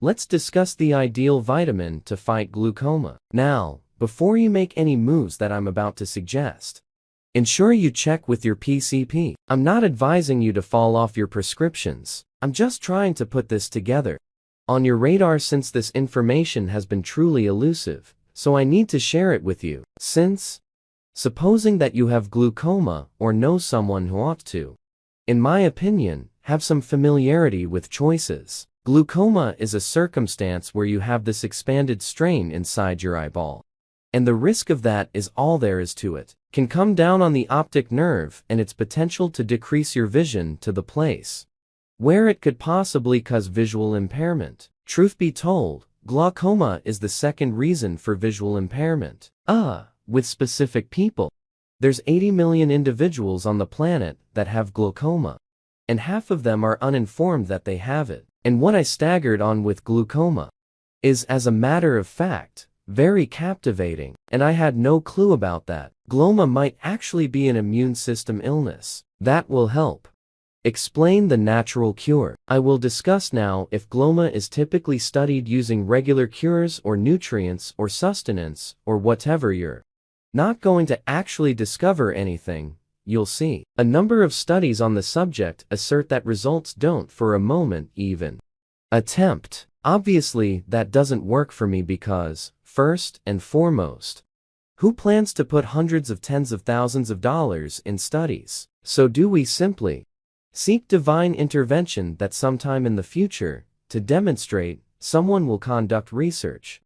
Let's discuss the ideal vitamin to fight glaucoma. Now, before you make any moves that I'm about to suggest, ensure you check with your PCP. I'm not advising you to fall off your prescriptions. I'm just trying to put this together on your radar since this information has been truly elusive, so I need to share it with you. Supposing that you have glaucoma or know someone who ought to, in my opinion, have some familiarity with choices. Glaucoma is a circumstance where you have this expanded strain inside your eyeball, and the risk of that is all there is to it. Can come down on the optic nerve and its potential to decrease your vision to the place where it could possibly cause visual impairment. Truth be told, glaucoma is the second reason for visual impairment. With specific people, there's 80 million individuals on the planet that have glaucoma, and half of them are uninformed that they have it. And what I staggered on with glaucoma is, as a matter of fact, very captivating, and I had no clue about that. Glaucoma might actually be an immune system illness. That will help explain the natural cure. I will discuss now if glaucoma is typically studied using regular cures or nutrients or sustenance or whatever. You're not going to actually discover anything, you'll see. A number of studies on the subject assert that results don't for a moment even attempt. Obviously, that doesn't work for me because, first and foremost, who plans to put hundreds of tens of thousands of dollars in studies? So do we simply seek divine intervention that sometime in the future, to demonstrate, someone will conduct research?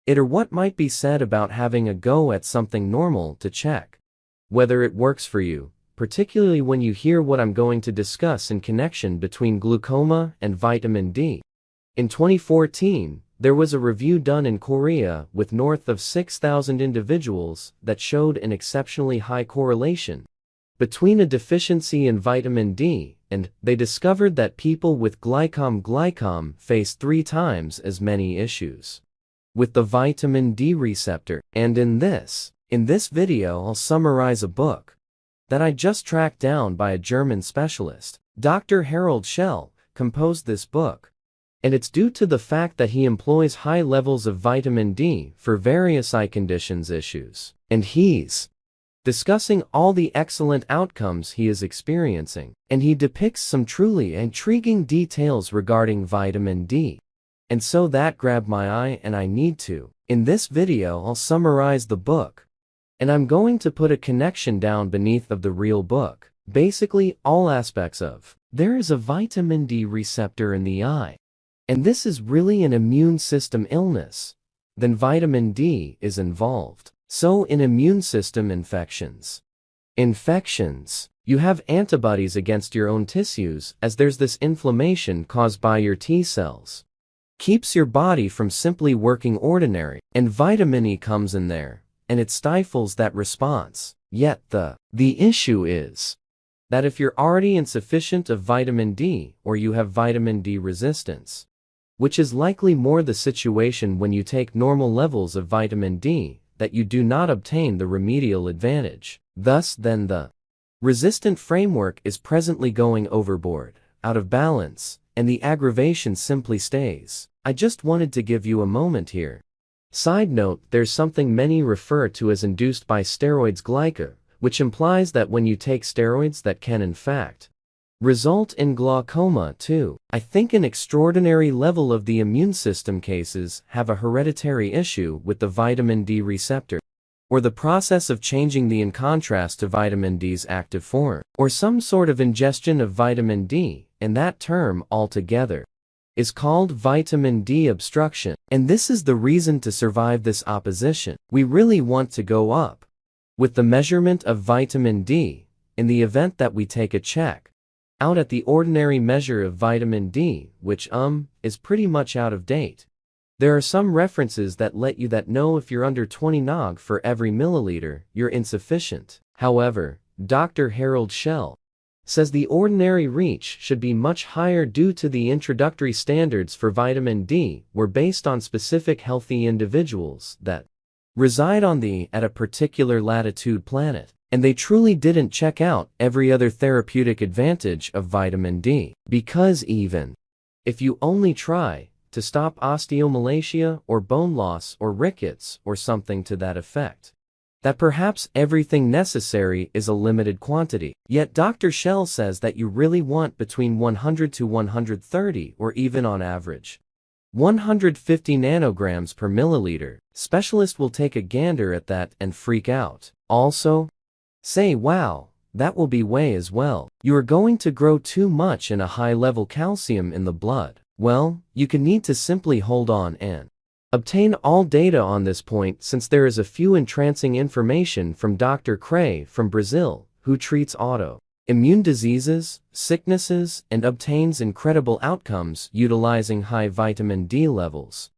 Or what might be said about having a go at something normal to check whether it works for you, particularly when you hear what I'm going to discuss in connection between glaucoma and vitamin D. In 2014, there was a review done in Korea with north of 6,000 individuals that showed an exceptionally high correlation between a deficiency in vitamin D, and they discovered that people with glaucoma face 3 times as many issues with the vitamin D receptor. And in this video, I'll summarize a book that I just tracked down by a German specialist. Dr. Harald Schelle composed this book, and it's due to the fact that he employs high levels of vitamin D for various eye conditions issues, and he's discussing all the excellent outcomes he is experiencing, and he depicts some truly intriguing details regarding vitamin D. And so that grabbed my eye, and I need to. In this video, I'll summarize the book, and I'm going to put a connection down beneath of the real book. Basically, all aspects of there is a vitamin D receptor in the eye, and this is really an immune system illness, then vitamin D is involved. So in immune system infections, you have antibodies against your own tissues, as there's this inflammation caused by your T cells. Keeps your body from simply working ordinary, and vitamin E comes in there, and it stifles that response. Yet the issue is that if you're already insufficient of vitamin D, or you have vitamin D resistance, which is likely more the situation when you take normal levels of vitamin D, that you do not obtain the remedial advantage. Thus then the resistant framework is presently going overboard, out of balance, and the aggravation simply stays. I just wanted to give you a moment here. Side note, there's something many refer to as induced by steroids glaucoma, which implies that when you take steroids that can in fact result in glaucoma too. I think an extraordinary level of the immune system cases have a hereditary issue with the vitamin D receptor, or the process of changing the in contrast to vitamin D's active form, or some sort of ingestion of vitamin D, and that term altogether is called vitamin D obstruction. And this is the reason to survive this opposition. We really want to go up with the measurement of vitamin D in the event that we take a check out at the ordinary measure of vitamin D, which is pretty much out of date. There are some references that let you know if you're under 20 nog for every milliliter, you're insufficient. However, Dr. Harald Schelle says the ordinary reach should be much higher due to the introductory standards for vitamin D were based on specific healthy individuals that reside on at a particular latitude planet, and they truly didn't check out every other therapeutic advantage of vitamin D. Because even if you only try to stop osteomalacia or bone loss or rickets or something to that effect. That perhaps everything necessary is a limited quantity. Yet Dr. Schelle says that you really want between 100 to 130 or even on average 150 nanograms per milliliter. Specialist will take a gander at that and freak out. Also, say, wow, that will be way as well. You are going to grow too much in a high-level calcium in the blood. Well, you can need to simply hold on and obtain all data on this point, since there is a few entrancing information from Dr. Cray from Brazil, who treats autoimmune diseases, sicknesses, and obtains incredible outcomes utilizing high vitamin D levels.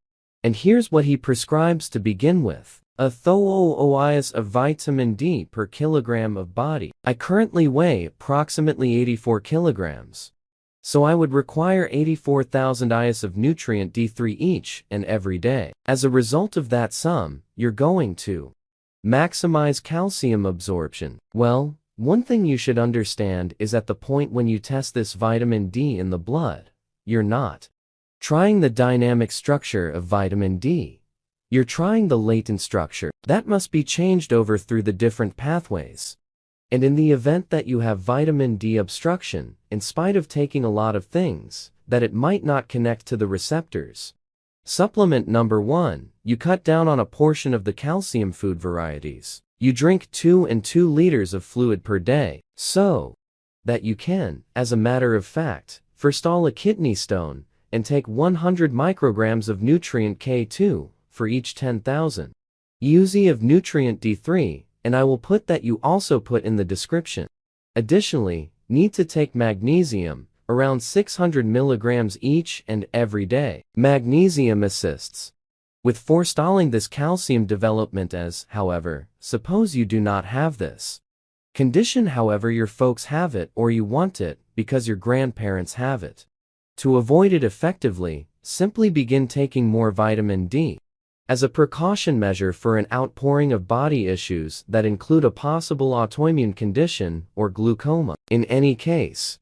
And here's what he prescribes to begin with. A ounce of vitamin D per kilogram of body. I currently weigh approximately 84 kilograms. So I would require 84,000 IS of nutrient D3 each and every day. As a result of that sum, you're going to maximize calcium absorption. Well, one thing you should understand is at the point when you test this vitamin D in the blood, you're not trying the dynamic structure of vitamin D. You're trying the latent structure. That must be changed over through the different pathways. And in the event that you have vitamin D obstruction, in spite of taking a lot of things, that it might not connect to the receptors. Supplement number 1, you cut down on a portion of the calcium food varieties. You drink 2 and 2 liters of fluid per day, so that you can, as a matter of fact, forestall a kidney stone, and take 100 micrograms of nutrient K2 for each 10,000 UZ of nutrient D3, and I will put that you also put in the description. Additionally, need to take magnesium, around 600 milligrams each and every day. Magnesium assists with forestalling this calcium development as, however, suppose you do not have this condition, however your folks have it or you want it because your grandparents have it. To avoid it effectively, simply begin taking more vitamin D. As a precaution measure for an outpouring of body issues that include a possible autoimmune condition or glaucoma. In any case,